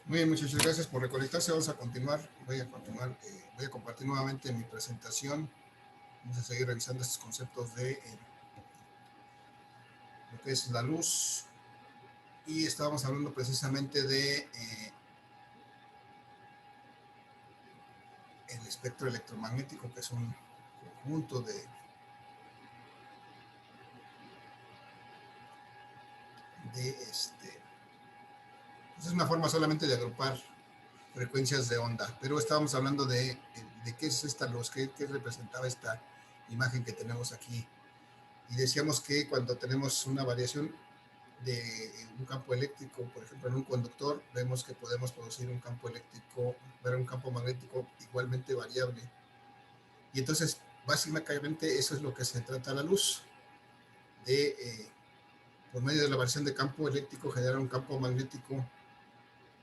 Muy bien, muchas gracias por reconectarse. Vamos a continuar. Voy a compartir nuevamente mi presentación. Vamos a seguir revisando estos conceptos de lo que es la luz. Y estábamos hablando precisamente de el espectro electromagnético, que es un conjunto pues es una forma solamente de agrupar frecuencias de onda, pero estábamos hablando de qué es esta luz, qué representaba esta imagen que tenemos aquí. Y decíamos que cuando tenemos una variación de un campo eléctrico, por ejemplo, en un conductor, vemos que podemos producir un campo eléctrico, ver un campo magnético igualmente variable. Y entonces, básicamente, eso es lo que se trata la luz, por medio de la variación de campo eléctrico, generar un campo magnético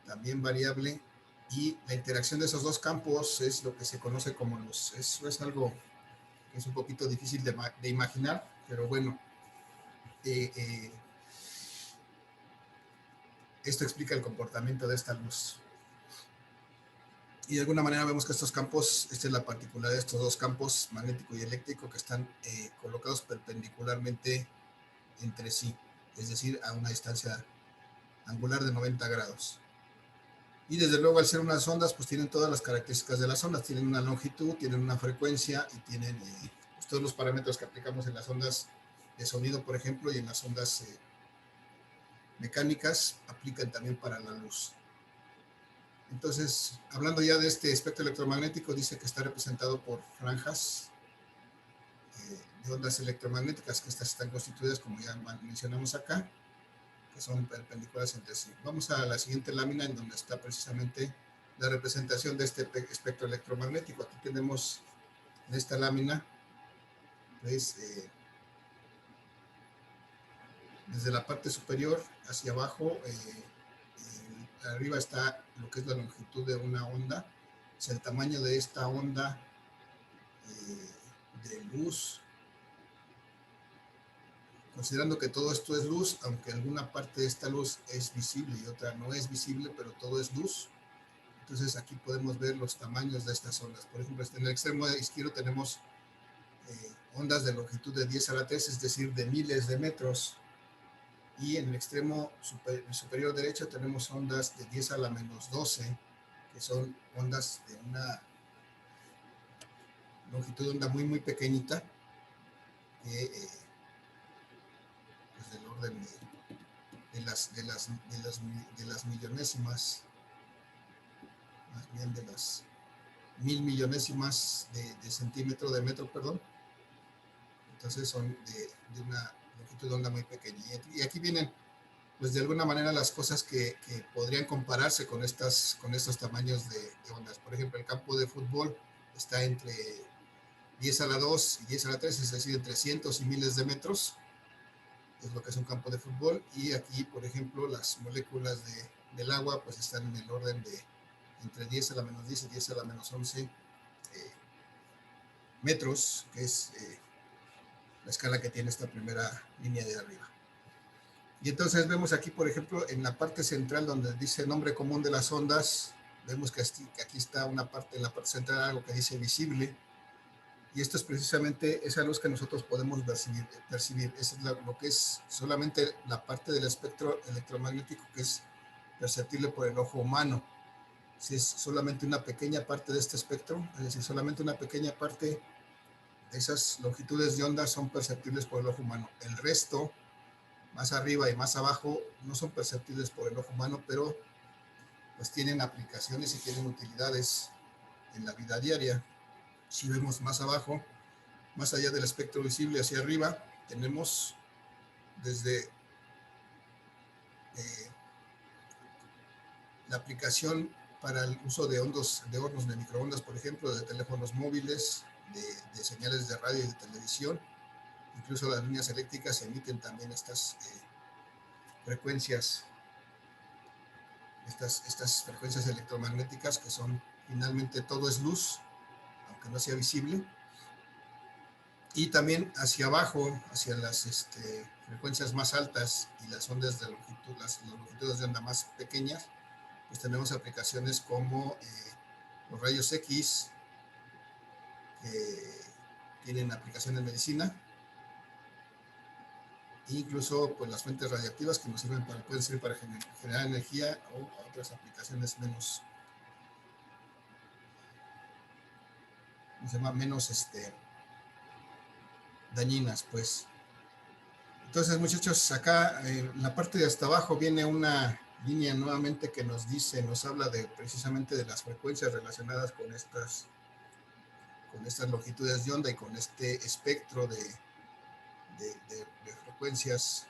también variable, y la interacción de esos dos campos es lo que se conoce como luz. Eso es algo que es un poquito difícil de imaginar, pero bueno, eh, eh, esto explica el comportamiento de esta luz. Y de alguna manera vemos que estos campos, esta es la particularidad de estos dos campos, magnético y eléctrico, que están colocados perpendicularmente entre sí, es decir, a una distancia angular de 90 grados. Y desde luego, al ser unas ondas, pues tienen todas las características de las ondas, tienen una longitud, tienen una frecuencia y tienen pues todos los parámetros que aplicamos en las ondas de sonido, por ejemplo, y en las ondas mecánicas, aplican también para la luz. Entonces, hablando ya de este espectro electromagnético, dice que está representado por franjas de ondas electromagnéticas, que estas están constituidas, como ya mencionamos acá, que son perpendiculares entre sí. Vamos a la siguiente lámina, en donde está precisamente la representación de este espectro electromagnético. Aquí tenemos en esta lámina, pues, desde la parte superior hacia abajo, arriba está lo que es la longitud de una onda, o sea, el tamaño de esta onda de luz, considerando que todo esto es luz, aunque alguna parte de esta luz es visible y otra no es visible, pero todo es luz. Entonces aquí podemos ver los tamaños de estas ondas. Por ejemplo, en el extremo izquierdo tenemos ondas de longitud de 10 a la 3, es decir, de miles de metros. Y en el extremo superior derecho tenemos ondas de 10 a la menos 12, que son ondas de una longitud de onda muy, muy pequeñita, que pues del orden de las millonésimas, más bien de las mil millonésimas de centímetro, de metro, perdón. Entonces son de una longitud de onda muy pequeña. Y aquí vienen, pues de alguna manera, las cosas que podrían compararse con estos tamaños de ondas. Por ejemplo, el campo de fútbol está entre 10 a la 2 y 10 a la 3, es decir, entre cientos y miles de metros, es lo que es un campo de fútbol. Y aquí, por ejemplo, las moléculas del agua pues están en el orden de entre 10 a la menos 10 y 10 a la menos 11 metros, que es la escala que tiene esta primera línea de arriba. Y entonces vemos aquí, por ejemplo, en la parte central donde dice nombre común de las ondas, vemos que aquí está una parte, en la parte central, algo que dice visible, y esto es precisamente esa luz que nosotros podemos percibir. Es lo que es solamente la parte del espectro electromagnético que es perceptible por el ojo humano. Si es solamente una pequeña parte de este espectro, es decir, solamente una pequeña parte de esas longitudes de onda son perceptibles por el ojo humano. El resto, más arriba y más abajo, no son perceptibles por el ojo humano, pero pues tienen aplicaciones y tienen utilidades en la vida diaria. Si vemos más abajo, más allá del espectro visible hacia arriba, tenemos desde la aplicación para el uso de hornos de microondas, por ejemplo, de teléfonos móviles, de señales de radio y de televisión. Incluso las líneas eléctricas emiten también estas frecuencias, estas frecuencias electromagnéticas, que son, finalmente, todo es luz, aunque no sea visible. Y también hacia abajo, hacia las frecuencias más altas y las ondas de longitud, las longitudes de onda más pequeñas, pues tenemos aplicaciones como los rayos X, que tienen aplicación en medicina, e incluso pues las fuentes radiactivas que nos sirven pueden servir para generar energía, o otras aplicaciones menos, ¿cómo se llama? Menos dañinas, pues. Entonces, muchachos, acá en la parte de hasta abajo viene una línea nuevamente que nos dice, nos habla precisamente de las frecuencias relacionadas con estas longitudes de onda y con este espectro de frecuencias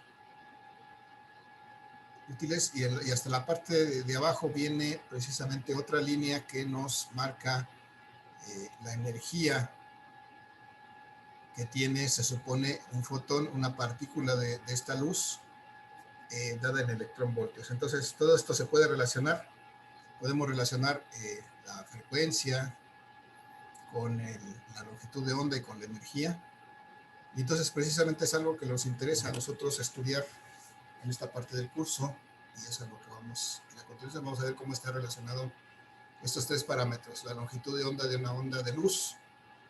útiles, y hasta la parte de abajo viene precisamente otra línea que nos marca la energía que tiene, se supone, un fotón, una partícula de esta luz, dada en electronvoltios. Entonces, todo esto se puede relacionar. Podemos relacionar la frecuencia con la longitud de onda y con la energía. Y entonces, precisamente es algo que nos interesa a nosotros estudiar en esta parte del curso, y eso es lo que vamos, en la continuación vamos a ver cómo está relacionado estos tres parámetros: la longitud de onda de una onda de luz,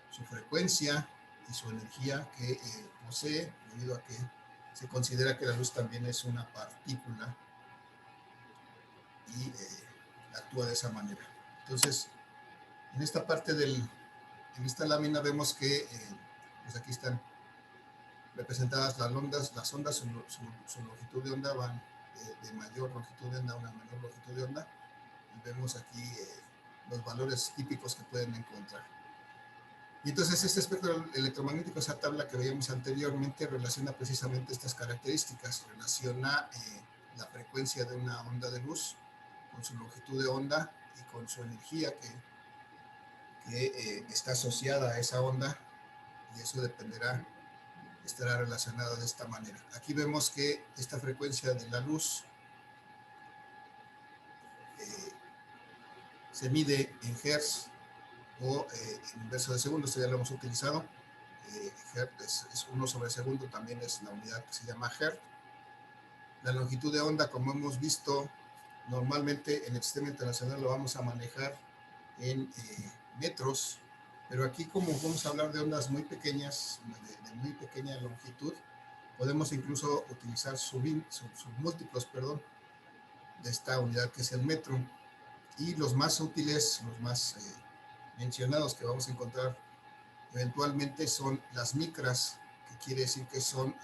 su frecuencia y su energía que posee, debido a que se considera que la luz también es una partícula y actúa de esa manera. Entonces, en esta parte en esta lámina vemos que pues aquí están representadas las ondas, su longitud de onda van de mayor longitud de onda a una menor longitud de onda, y vemos aquí los valores típicos que pueden encontrar. Y entonces este espectro electromagnético, esa tabla que veíamos anteriormente, relaciona precisamente estas características, relaciona la frecuencia de una onda de luz con su longitud de onda y con su energía que está asociada a esa onda, y eso estará relacionado de esta manera. Aquí vemos que esta frecuencia de la luz se mide en hertz o en inverso de segundo. Esto ya lo hemos utilizado. Hertz es 1 sobre segundo, también es la unidad que se llama hertz. La longitud de onda, como hemos visto, normalmente en el sistema internacional lo vamos a manejar en metros, pero aquí, como vamos a hablar de ondas muy pequeñas, de muy pequeña longitud, podemos incluso utilizar múltiplos, de esta unidad que es el metro. Y los más útiles, los más mencionados que vamos a encontrar eventualmente son las micras, que quiere decir que son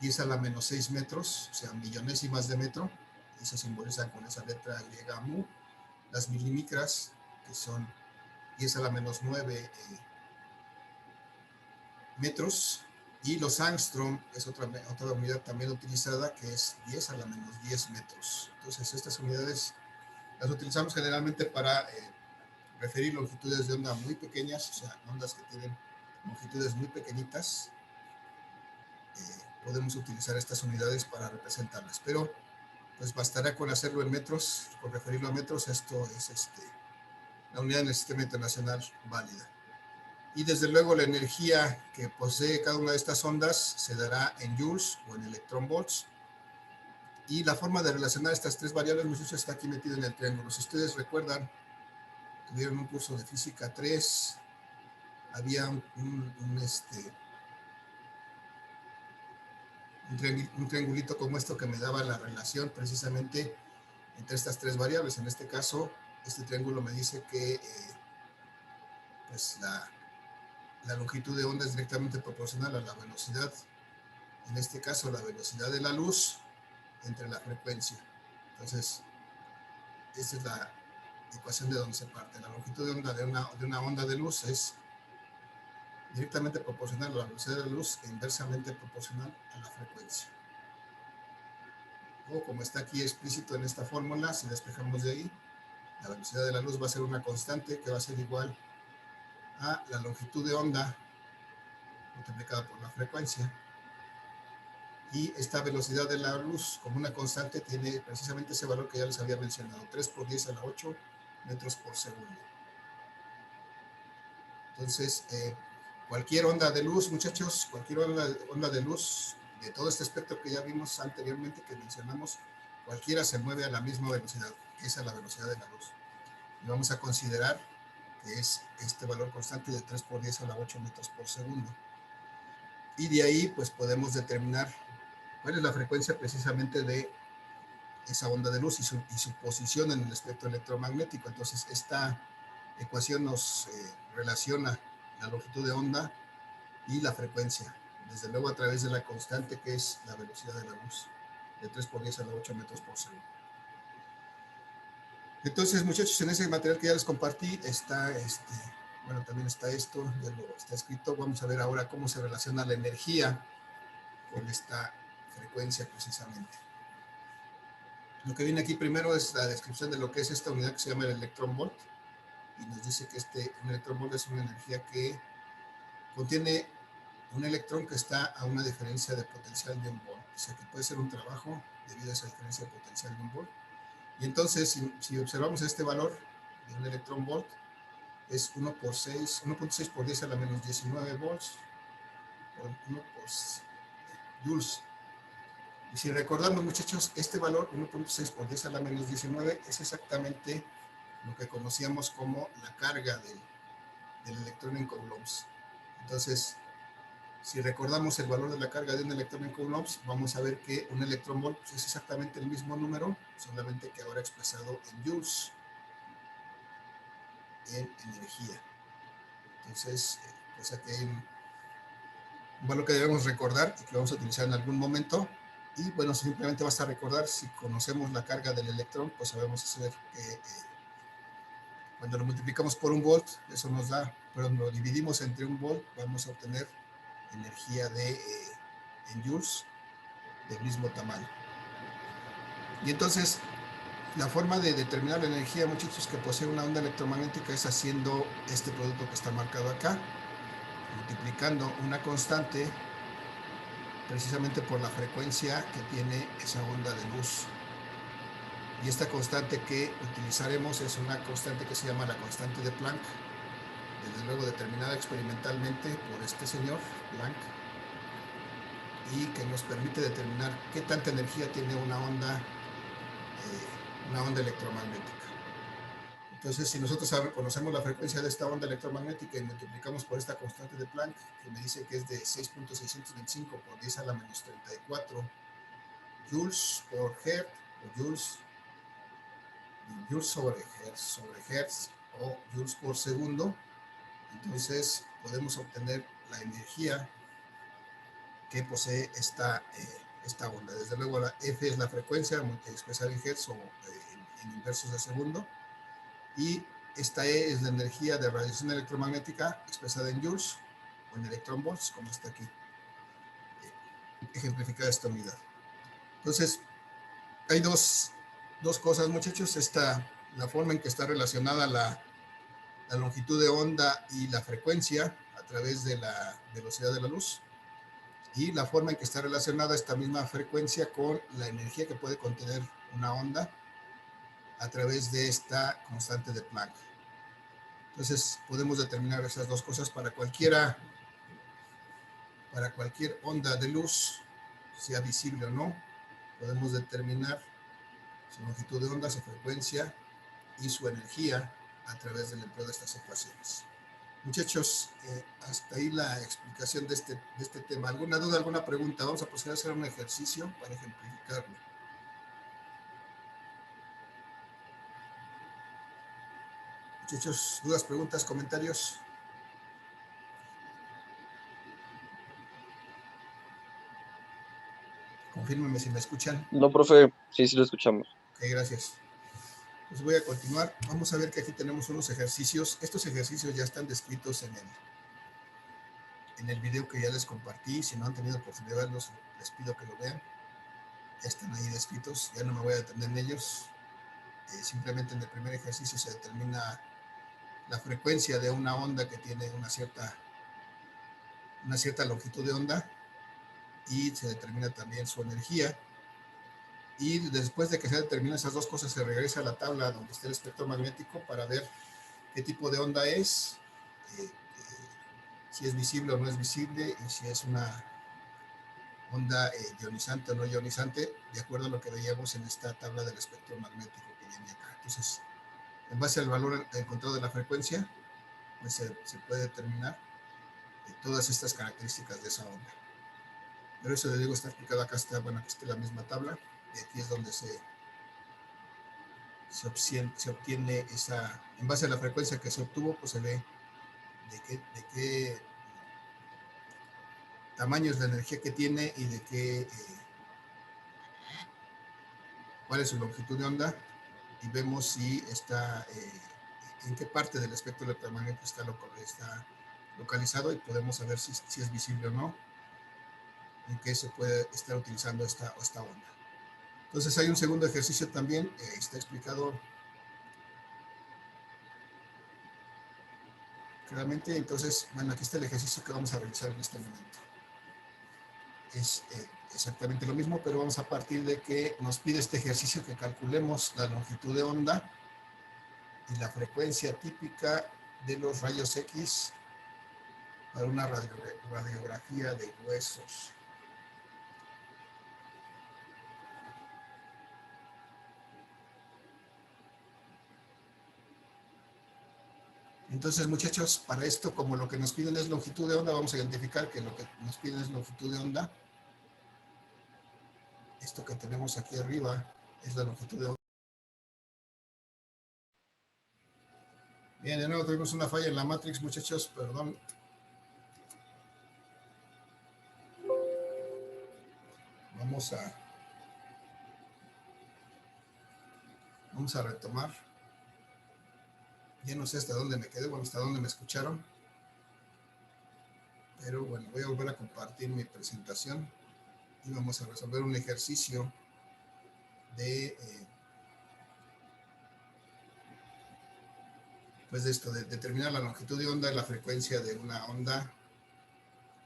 10 a la menos 6 metros, o sea, millonésimas de metro, y se simbolizan con esa letra griega mu. Las milimicras, que son 10 a la menos 9 metros, y los angstrom es otra unidad también utilizada, que es 10 a la menos 10 metros. Entonces, estas unidades las utilizamos generalmente para referir longitudes de onda muy pequeñas, o sea, ondas que tienen longitudes muy pequeñitas. Podemos utilizar estas unidades para representarlas, pero pues bastará con hacerlo en metros, con referirlo a metros. Esto es la unidad en el sistema internacional válida. Y desde luego la energía que posee cada una de estas ondas se dará en joules o en electronvolts. Y la forma de relacionar estas tres variables, muchachos, está aquí metido en el triángulo. Si ustedes recuerdan, tuvieron un curso de física 3, había un triangulito como esto que me daba la relación precisamente entre estas tres variables. En este caso, este triángulo me dice que pues la longitud de onda es directamente proporcional a la velocidad, en este caso la velocidad de la luz entre la frecuencia. Entonces, esta es la ecuación de donde se parte. La longitud de onda de una onda de luz es directamente proporcional a la velocidad de la luz e inversamente proporcional a la frecuencia. O como está aquí explícito en esta fórmula, si despejamos de ahí, la velocidad de la luz va a ser una constante que va a ser igual a la longitud de onda multiplicada por la frecuencia. Y esta velocidad de la luz, como una constante, tiene precisamente ese valor que ya les había mencionado, 3 por 10 a la 8 metros por segundo. Entonces, cualquier onda de luz, muchachos, cualquier onda de luz de todo este espectro que ya vimos anteriormente, que mencionamos, cualquiera se mueve a la misma velocidad, que es a la velocidad de la luz. Y vamos a considerar que es este valor constante de 3 por 10 a la 8 metros por segundo. Y de ahí pues podemos determinar cuál es la frecuencia precisamente de esa onda de luz y su posición en el espectro electromagnético. Entonces esta ecuación nos relaciona la longitud de onda y la frecuencia, desde luego a través de la constante que es la velocidad de la luz, de 3 por 10 a la 8 metros por segundo. Entonces, muchachos, en ese material que ya les compartí está, bueno, también está esto, ya lo está escrito. Vamos a ver ahora cómo se relaciona la energía con esta frecuencia precisamente. Lo que viene aquí primero es la descripción de lo que es esta unidad que se llama el electronvolt, y nos dice que un electronvolt es una energía que contiene un electrón que está a una diferencia de potencial de un volt, o sea que puede ser un trabajo debido a esa diferencia de potencial de un volt. Y entonces, si observamos este valor de un electronvolt, es 1.6 por 10 a la menos 19 volts, por 1 por joules. Y si recordamos, muchachos, este valor, 1.6 por 10 a la menos 19, es exactamente lo que conocíamos como la carga del electrón en coulombs. Entonces, si recordamos el valor de la carga de un electrón en coulombs, vamos a ver que un electronvolt pues, es exactamente el mismo número, solamente que ahora expresado en joules, en energía. Entonces, pues aquí hay un valor que debemos recordar y que vamos a utilizar en algún momento. Y bueno, simplemente basta recordar, si conocemos la carga del electrón, pues sabemos hacer que cuando lo multiplicamos por un volt, eso nos da, pero lo dividimos entre un volt, vamos a obtener energía en joules del mismo tamaño. Y entonces, la forma de determinar la energía, muchachos, que posee una onda electromagnética es haciendo este producto que está marcado acá, multiplicando una constante precisamente por la frecuencia que tiene esa onda de luz. Y esta constante que utilizaremos es una constante que se llama la constante de Planck, desde luego determinada experimentalmente por este señor Planck, y que nos permite determinar qué tanta energía tiene una onda electromagnética. Entonces, si nosotros conocemos la frecuencia de esta onda electromagnética y multiplicamos por esta constante de Planck, que me dice que es de 6.625 por 10 a la menos 34 joules por hertz, o joules sobre hertz o joules por segundo, entonces podemos obtener la energía que posee esta onda. Desde luego la F es la frecuencia expresada en hertz o en inversos de segundo, y esta E es la energía de radiación electromagnética expresada en joules o en electronvolts, como está aquí ejemplificada esta unidad. Entonces, hay dos cosas, muchachos. La forma en que está relacionada la longitud de onda y la frecuencia a través de la velocidad de la luz, y la forma en que está relacionada esta misma frecuencia con la energía que puede contener una onda a través de esta constante de Planck. Entonces podemos determinar esas dos cosas para cualquier onda de luz, sea visible o no. Podemos determinar su longitud de onda, su frecuencia y su energía a través del empleo de estas ecuaciones. Muchachos, hasta ahí la explicación de este tema. ¿Alguna duda, alguna pregunta? Vamos a proceder a hacer un ejercicio para ejemplificarlo. Muchachos, dudas, preguntas, comentarios. Confírmenme si me escuchan. No, profe, sí lo escuchamos. Ok, gracias. Pues voy a continuar. Vamos a ver que aquí tenemos unos ejercicios. Estos ejercicios ya están descritos en el video que ya les compartí. Si no han tenido oportunidad de verlos, les pido que lo vean. Ya están ahí descritos. Ya no me voy a detener en ellos. Simplemente en el primer ejercicio se determina la frecuencia de una onda que tiene una cierta longitud de onda, y se determina también su energía. Y después de que se determinan esas dos cosas, se regresa a la tabla donde está el espectro magnético para ver qué tipo de onda es, si es visible o no es visible, y si es una onda ionizante o no ionizante, de acuerdo a lo que veíamos en esta tabla del espectro magnético que viene acá. Entonces, en base al valor encontrado de la frecuencia, pues se puede determinar todas estas características de esa onda. Pero eso, le digo, está explicado acá, está, bueno, aquí está la misma tabla, y aquí es donde se obtiene esa, en base a la frecuencia que se obtuvo, pues se ve de qué tamaño es la energía que tiene y de qué, cuál es su longitud de onda, y vemos si está, en qué parte del espectro electromagnético está localizado, y podemos saber si es visible o no, en qué se puede estar utilizando esta onda. Entonces hay un segundo ejercicio también, está explicado claramente. Entonces, bueno, aquí está el ejercicio que vamos a realizar en este momento. Es exactamente lo mismo, pero vamos a partir de que nos pide este ejercicio que calculemos la longitud de onda y la frecuencia típica de los rayos X para una radiografía de huesos. Entonces, muchachos, para esto, como lo que nos piden es longitud de onda, vamos a identificar que lo que nos piden es longitud de onda. Esto que tenemos aquí arriba es la longitud de onda. Bien, de nuevo tuvimos una falla en la Matrix, muchachos, perdón. Vamos a retomar. Ya no sé hasta dónde me quedé, bueno, hasta dónde me escucharon. Pero bueno, voy a volver a compartir mi presentación y vamos a resolver un ejercicio de, pues de esto, de determinar la longitud de onda y la frecuencia de una onda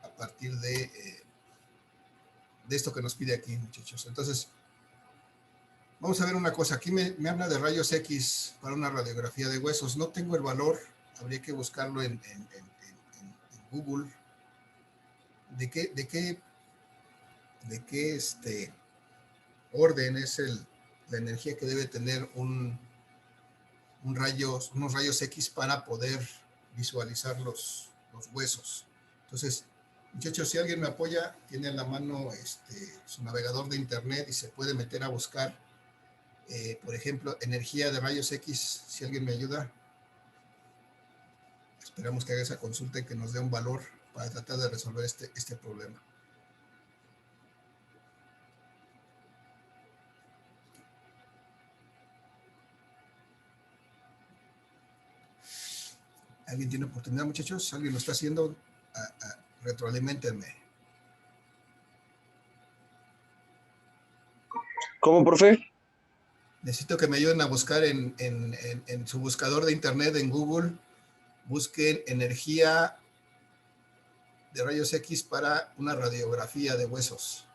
a partir de esto que nos pide aquí, muchachos. Entonces, vamos a ver una cosa. Aquí me habla de rayos X para una radiografía de huesos. No tengo el valor, habría que buscarlo en Google. ¿De qué orden es la energía que debe tener unos rayos X para poder visualizar los huesos? Entonces, muchachos, si alguien me apoya, tiene en la mano su navegador de internet y se puede meter a buscar, por ejemplo, energía de rayos X. Si alguien me ayuda, esperamos que haga esa consulta y que nos dé un valor para tratar de resolver este problema. ¿Alguien tiene oportunidad, muchachos? ¿Alguien lo está haciendo? Retroalimentenme. ¿Cómo, profe? Necesito que me ayuden a buscar en su buscador de internet, en Google. Busquen energía de rayos X para una radiografía de huesos.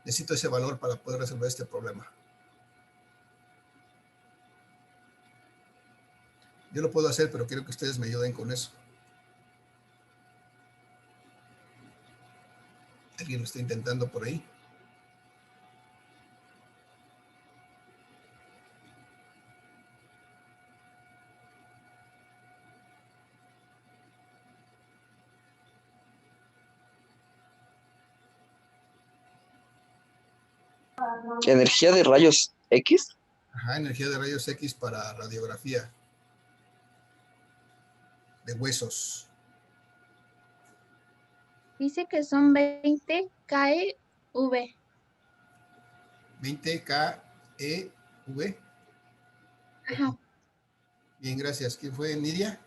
Necesito ese valor para poder resolver este problema. Yo lo puedo hacer, pero quiero que ustedes me ayuden con eso. ¿Alguien lo está intentando por ahí? ¿Energía de rayos X? Ajá, energía de rayos X para radiografía de huesos. Dice que son 20 keV. 20 keV. Ajá. Bien, gracias. ¿Quién fue? ¿Nidia?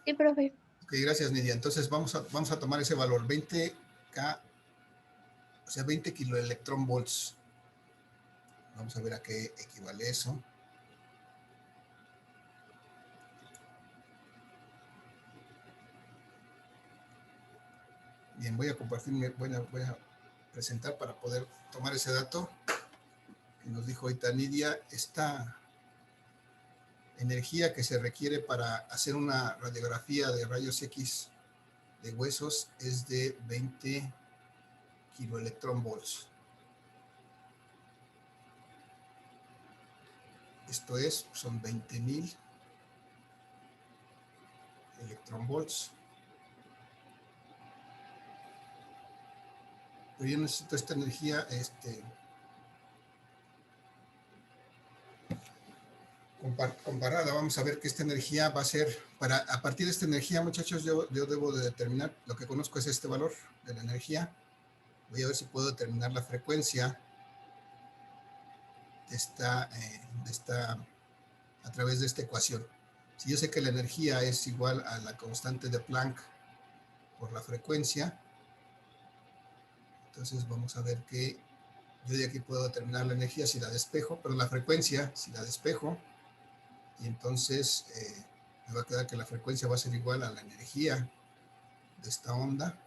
Sí, profe. Ok, gracias, Nidia. Entonces vamos a tomar ese valor, 20 K, o sea, 20 kiloelectronvolts. Vamos a ver a qué equivale eso. Bien, voy a compartir, voy a presentar para poder tomar ese dato que nos dijo ahorita Nidia. Esta energía que se requiere para hacer una radiografía de rayos X de huesos es de 20 kiloelectronvolts. Esto es, son 20,000 electronvolts. Pero yo necesito esta energía comparada. Vamos a ver que esta energía va a ser, a partir de esta energía, muchachos, yo debo de determinar, lo que conozco es este valor de la energía. Voy a ver si puedo determinar la frecuencia de esta a través de esta ecuación. Si yo sé que la energía es igual a la constante de Planck por la frecuencia, entonces vamos a ver que yo de aquí puedo determinar la energía si la despejo, pero la frecuencia si la despejo, y entonces me va a quedar que la frecuencia va a ser igual a la energía de esta onda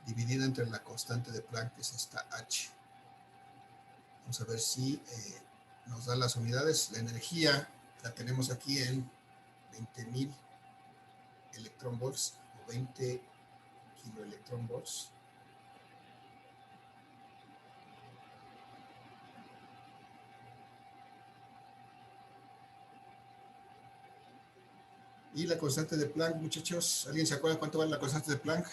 dividida entre la constante de Planck, que es esta H. Vamos a ver si nos da las unidades. La energía la tenemos aquí en 20,000 electronvolts o 20 kiloelectronvolts. Y la constante de Planck, muchachos, ¿alguien se acuerda cuánto vale la constante de Planck?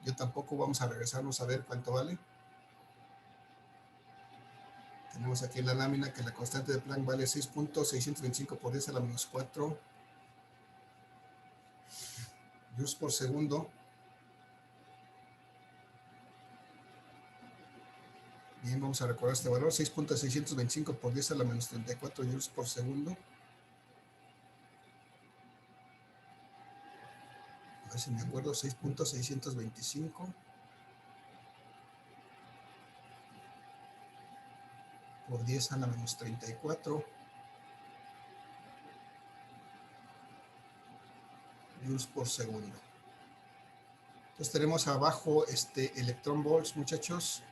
Yo tampoco, vamos a regresarnos a ver cuánto vale. Tenemos aquí en la lámina que la constante de Planck vale 6.625 por 10 a la menos 4 joules por segundo. Bien, vamos a recordar este valor, 6.625 por 10 a la menos 34 joules por segundo. A ver si me acuerdo, 6.625 por 10 a la menos 34 joules por segundo. Entonces tenemos abajo electronvolts, muchachos,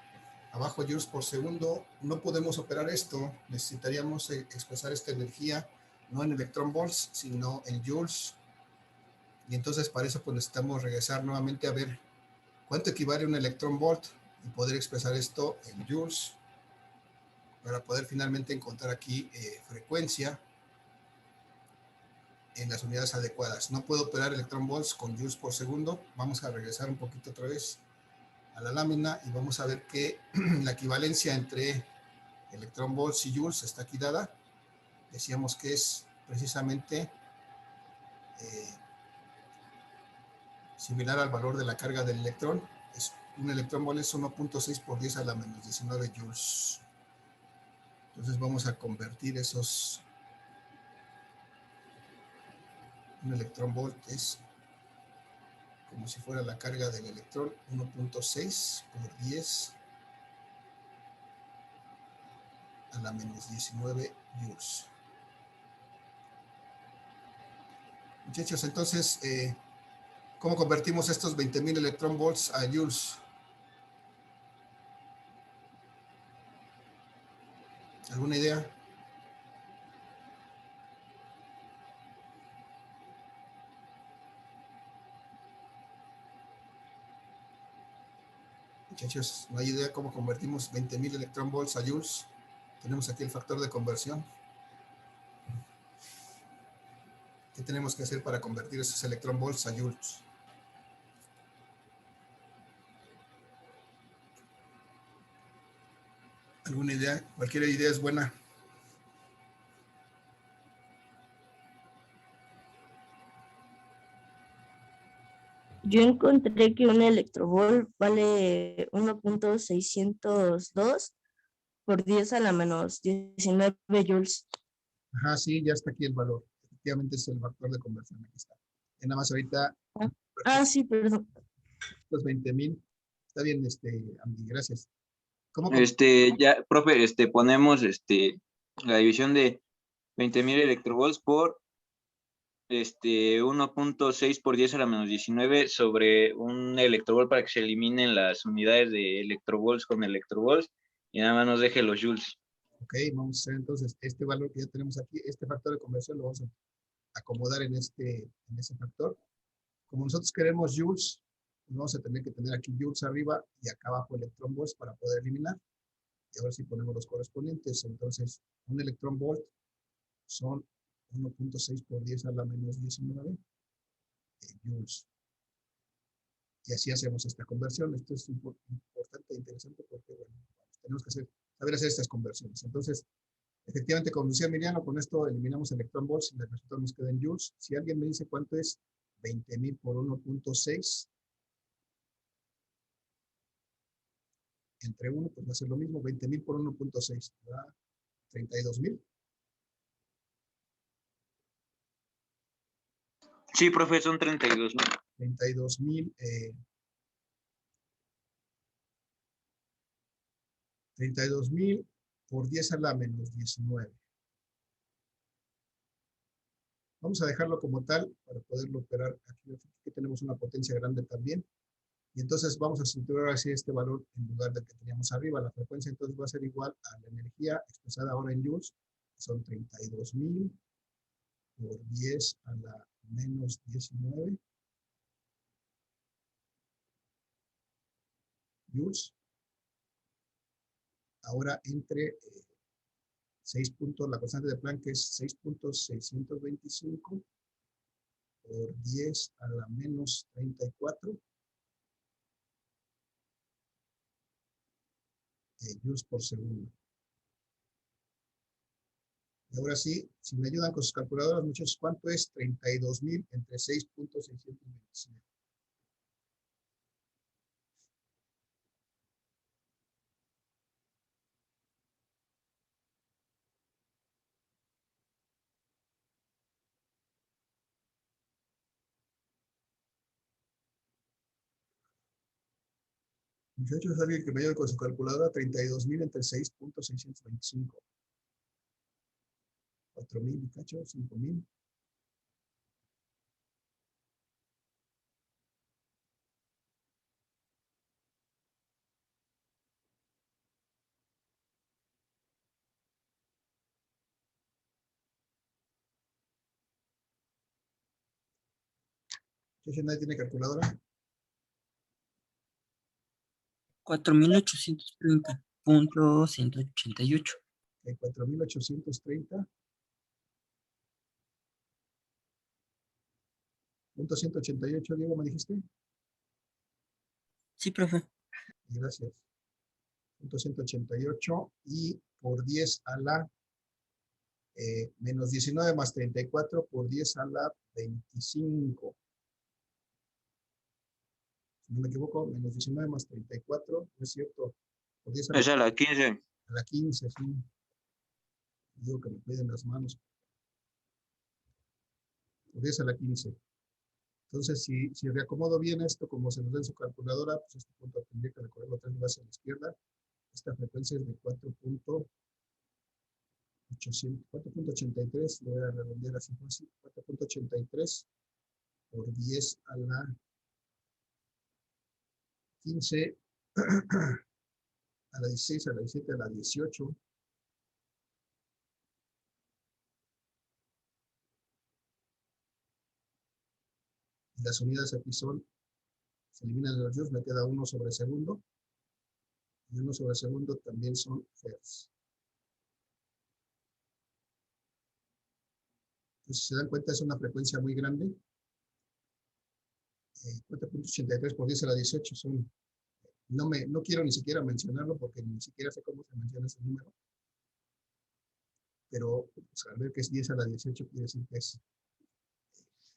abajo joules por segundo. No podemos operar esto, necesitaríamos expresar esta energía no en electronvolts, sino en joules. Y entonces para eso pues necesitamos regresar nuevamente a ver cuánto equivale a un electronvolt y poder expresar esto en joules para poder finalmente encontrar aquí frecuencia en las unidades adecuadas. No puedo operar electronvolts con joules por segundo. Vamos a regresar un poquito otra vez a la lámina y vamos a ver que la equivalencia entre electronvolts y joules está aquí dada. Decíamos que es precisamente similar al valor de la carga del electrón. Un electronvolt es 1.6 por 10 a la menos 19 joules. Entonces vamos a convertir esos. Un electronvolt es como si fuera la carga del electrón, 1.6 por 10 a la menos 19 joules. Muchachos, entonces, ¿cómo convertimos estos 20,000 electronvolts a joules? ¿Alguna idea? Muchachos, ¿no hay idea cómo convertimos 20,000 electronvolts a joules? Tenemos aquí el factor de conversión. ¿Qué tenemos que hacer para convertir esos electronvolts a joules? ¿Alguna idea? Cualquier idea es buena. Yo encontré que un electrovolt vale 1.602 por 10 a la menos 19 joules. Ajá, sí, ya está aquí el valor. Efectivamente es el factor de conversión. Aquí está. Y nada más ahorita. Sí, perdón. Los 20,000. Está bien, Andy, gracias. ¿Cómo? Ya, profe, ponemos la división de 20,000 electrovolts por 1.6 por 10 a la menos 19 sobre un electrovolt para que se eliminen las unidades de electrovolts con electrovolts y nada más nos deje los joules. Ok, vamos a hacer entonces este valor que ya tenemos aquí, este factor de conversión lo vamos a acomodar en ese factor. Como nosotros queremos joules, vamos a tener que tener aquí joules arriba y acá abajo electron volts para poder eliminar. Y ahora sí ponemos los correspondientes. Entonces, un electron volt son 1.6 por 10 a la menos 19 joules. Y así hacemos esta conversión. Esto es importante e interesante porque, bueno, tenemos que saber hacer estas conversiones. Entonces, efectivamente, como decía Emiliano, con esto eliminamos electron volts y el resultado nos queda en joules. Si alguien me dice cuánto es 20.000 por 1.6, entre 1, pues va a ser lo mismo, 20.000 por 1.6, ¿verdad? 32.000. Sí, profe, son 32.000. 32.000 32.000 por 10 a la menos 19. Vamos a dejarlo como tal para poderlo operar. Aquí tenemos una potencia grande también. Y entonces vamos a estructurar así este valor en lugar del que teníamos arriba. La frecuencia entonces va a ser igual a la energía expresada ahora en joules, que son 32.000 por 10 a la menos 19 joules. Ahora entre 6 puntos, la constante de Planck es 6.625 por 10 a la menos 34 joules por segundo. Y ahora sí, si me ayudan con sus calculadoras, muchachos, ¿cuánto es 32.000 entre 6.625? Muchachos, alguien que me ayude con su calculadora, 32.000 entre 6.625. 4.000, cacho, 5.000. Muchachos, ¿nadie tiene calculadora? 4.830.188. 4.830. .188, Diego, ¿me dijiste? Sí, profe. Gracias. 188 y por 10 a la menos 19 más 34 por 10 a la 25. Si no me equivoco, menos 19 más 34, ¿no es cierto? Por 10 Es a la 15. a la 15, sí. Digo que me cuiden las manos. Por 10 a la 15. Entonces, si reacomodo bien esto, como se nos da en su calculadora, pues este punto tendría que recorrerlo 3 veces a la izquierda. Esta frecuencia es de 4.83, lo voy a redondear así fácil, 4.83 por 10 a la 15, a la 16, a la 17, a la 18. Y las unidades aquí son, se eliminan los joules, me queda 1 sobre segundo. Y 1 sobre segundo también son hertz. Entonces, si se dan cuenta, es una frecuencia muy grande. 4.83 por 10 a la 18 son, no quiero ni siquiera mencionarlo porque ni siquiera sé cómo se menciona ese número. Pero pues, al ver que es 10 a la 18 quiere decir que es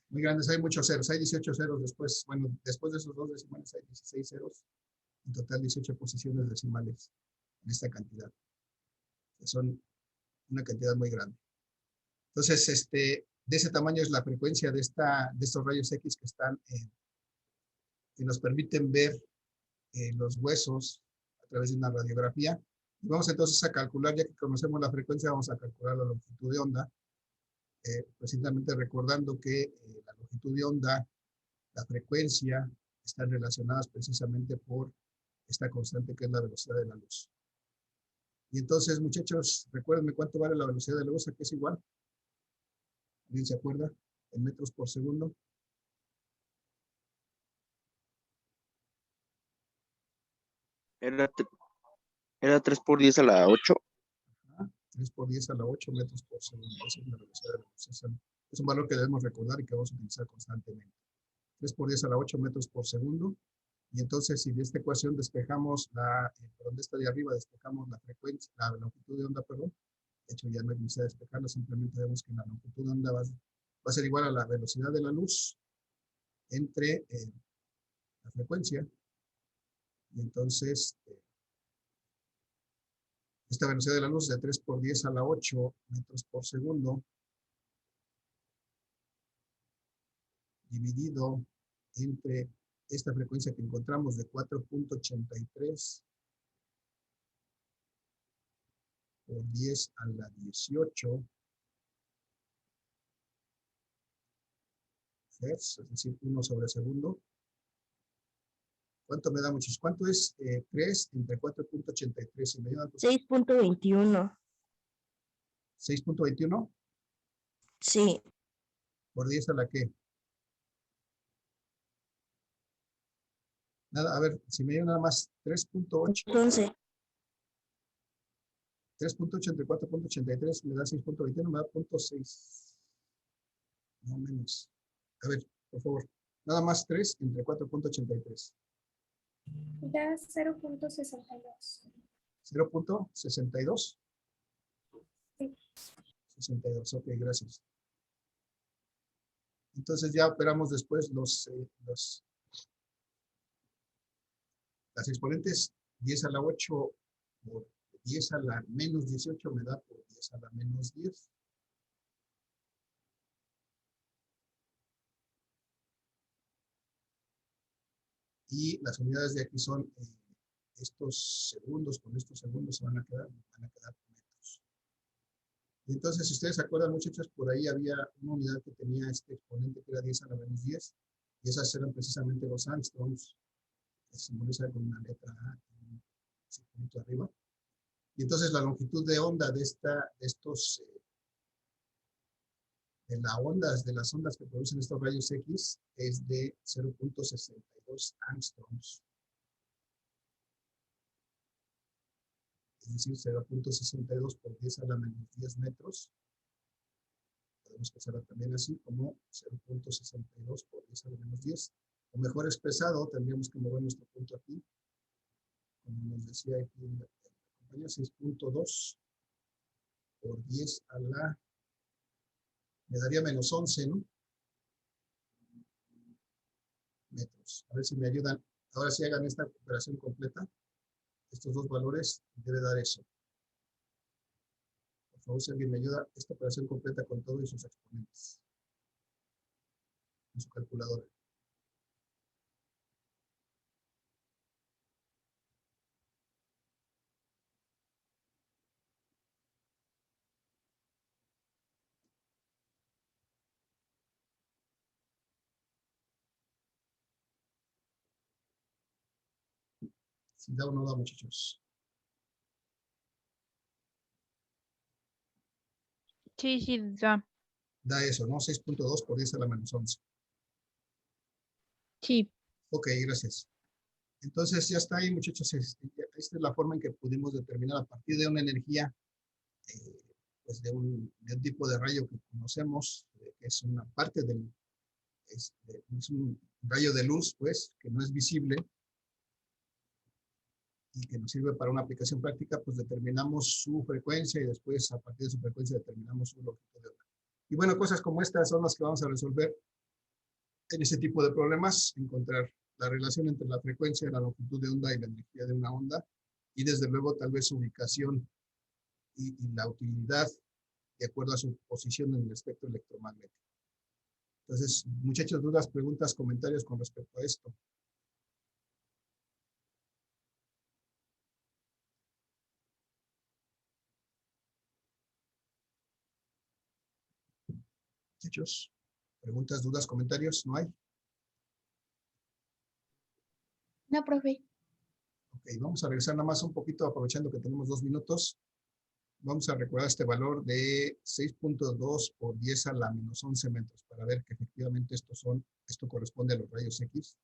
muy grandes. Hay muchos ceros, hay 18 ceros después. Bueno, después de esos dos decimales hay 16 ceros. En total 18 posiciones decimales en esta cantidad. Que son una cantidad muy grande. Entonces, de ese tamaño es la frecuencia de estos rayos X que están que nos permiten ver los huesos a través de una radiografía. Y vamos entonces a calcular, ya que conocemos la frecuencia, vamos a calcular la longitud de onda, precisamente recordando que la longitud de onda, la frecuencia, están relacionadas precisamente por esta constante que es la velocidad de la luz. Y entonces, muchachos, recuérdenme cuánto vale la velocidad de la luz, ¿a qué es igual? ¿Alguien se acuerda? En metros por segundo. Era 3 por 10 a la 8. 3 por 10 a la 8 metros por segundo. Esa es la velocidad de la luz. Es un valor que debemos recordar y que vamos a utilizar constantemente. 3 por 10 a la 8 metros por segundo. Y entonces, si de esta ecuación despejamos de esta de arriba despejamos la frecuencia, la longitud de onda, perdón. De hecho, ya no hay necesidad de despejarla, simplemente vemos que la longitud de onda va a ser igual a la velocidad de la luz entre la frecuencia. Y entonces, esta velocidad de la luz es de 3 por 10 a la 8 metros por segundo, dividido entre esta frecuencia que encontramos de 4.83 por 10 a la 18 Hz, es decir, 1 sobre segundo. ¿Cuánto me da, muchachos? ¿Cuánto es 3 entre 4.83? Si me ayudan, 6.21. 6.21 Sí, por 10 a la qué? Nada, a ver, si me ayudan nada más 3.8. entonces, 3.8 entre 4.83 me da 6.21, me da 0.6. No menos. A ver, por favor. Nada más 3 entre 4.83. Da 0.62. 0.62. Sí. 62, ok, gracias. Entonces ya operamos después las exponentes. 10 a la 8 por 10 a la menos 18 me da por 10 a la menos 10. Y las unidades de aquí son estos segundos, con estos segundos se van a quedar metros. Y entonces, si ustedes se acuerdan, muchachos, por ahí había una unidad que tenía este exponente que era 10 a la menos 10, y esas eran precisamente los angstroms, que se simboliza con una letra A, un circulito arriba. Y entonces la longitud de onda de las ondas que producen estos rayos X es de 0.62 angstroms. Es decir, 0.62 por 10 a la menos 10 metros. Podemos pasarla también así como 0.62 por 10 a la menos 10. O mejor expresado, tendríamos que mover nuestro punto aquí. Como nos decía aquí la compañía, 6.2 por 10 a la... Me daría menos 11, ¿no? Metros. A ver si me ayudan. Ahora sí hagan esta operación completa. Estos dos valores debe dar eso. Por favor, si alguien me ayuda, esta operación completa con todos sus exponentes. En su calculadora. Si da o no da, muchachos. Sí, sí, da. Da eso, ¿no? 6.2 por 10 a la menos 11. Sí. Ok, gracias. Entonces ya está ahí, muchachos. Esta es la forma en que pudimos determinar a partir de una energía, pues de un tipo de rayo que conocemos, que es una parte del, es un rayo de luz, pues, que no es visible y que nos sirve para una aplicación práctica, pues determinamos su frecuencia y después a partir de su frecuencia determinamos su longitud de onda. Y bueno, cosas como estas son las que vamos a resolver en ese tipo de problemas, encontrar la relación entre la frecuencia, la longitud de onda y la energía de una onda, y desde luego tal vez su ubicación y la utilidad de acuerdo a su posición en el espectro electromagnético. Entonces, muchachos, dudas, preguntas, comentarios con respecto a esto. Muchachos, preguntas, dudas, comentarios, ¿no hay? No, profe. Ok, vamos a regresar nada más un poquito, aprovechando que tenemos 2 minutos. Vamos a recordar este valor de 6.2 por 10 a la menos 11 metros para ver que efectivamente esto corresponde a los rayos X.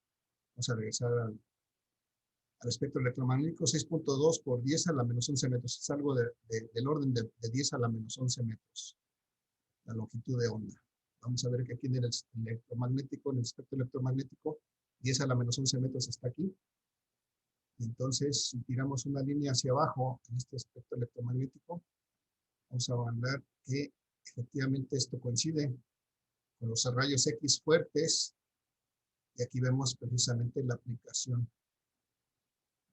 Vamos a regresar al al espectro electromagnético, 6.2 por 10 a la menos 11 metros. Es algo del orden de 10 a la menos 11 metros, la longitud de onda. Vamos a ver que aquí en el electromagnético, en el espectro electromagnético, 10 a la menos 11 metros está aquí. Y entonces, si tiramos una línea hacia abajo en este espectro electromagnético, vamos a ver que efectivamente esto coincide con los rayos X fuertes. Y aquí vemos precisamente la aplicación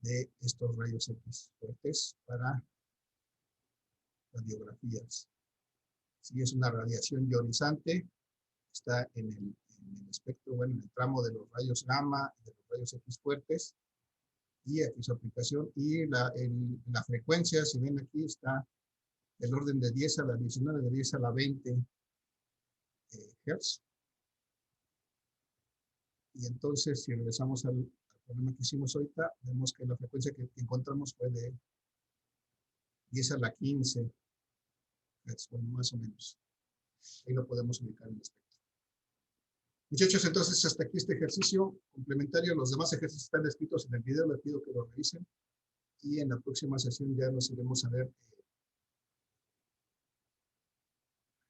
de estos rayos X fuertes para radiografías. Si es una radiación ionizante, está en el espectro, bueno, en el tramo de los rayos gamma, de los rayos X fuertes, y aquí su aplicación, y la frecuencia, si ven aquí, está el orden de 10 a la 19, de 10 a la 20 Hz. Y entonces, si regresamos al problema que hicimos ahorita, vemos que la frecuencia que encontramos fue de 10 a la 15 Hz, bueno, más o menos. Ahí lo podemos ubicar en el espectro. Muchachos, entonces hasta aquí este ejercicio complementario. Los demás ejercicios están descritos en el video, les pido que lo revisen. Y en la próxima sesión ya nos iremos a ver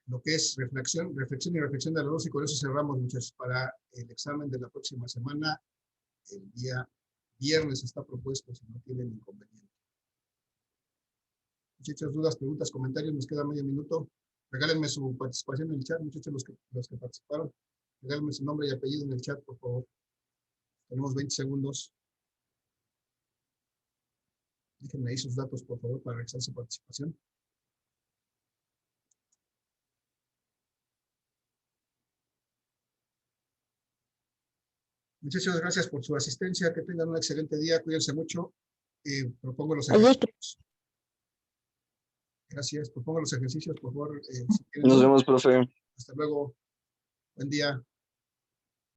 lo que es reflexión y reflexión de la luz, y con eso cerramos, muchachos, para el examen de la próxima semana. El día viernes está propuesto, si no tienen inconveniente. Muchachos, dudas, preguntas, comentarios, nos queda medio minuto. Regálenme su participación en el chat, muchachos, los que participaron. Regálenme su nombre y apellido en el chat, por favor. Tenemos 20 segundos. Déjenme ahí sus datos, por favor, para realizar su participación. Muchachos, gracias por su asistencia. Que tengan un excelente día. Cuídense mucho. Propongo los ejercicios. Gracias. Propongo los ejercicios, por favor. Si Nos vemos, profe. hasta luego. Buen día.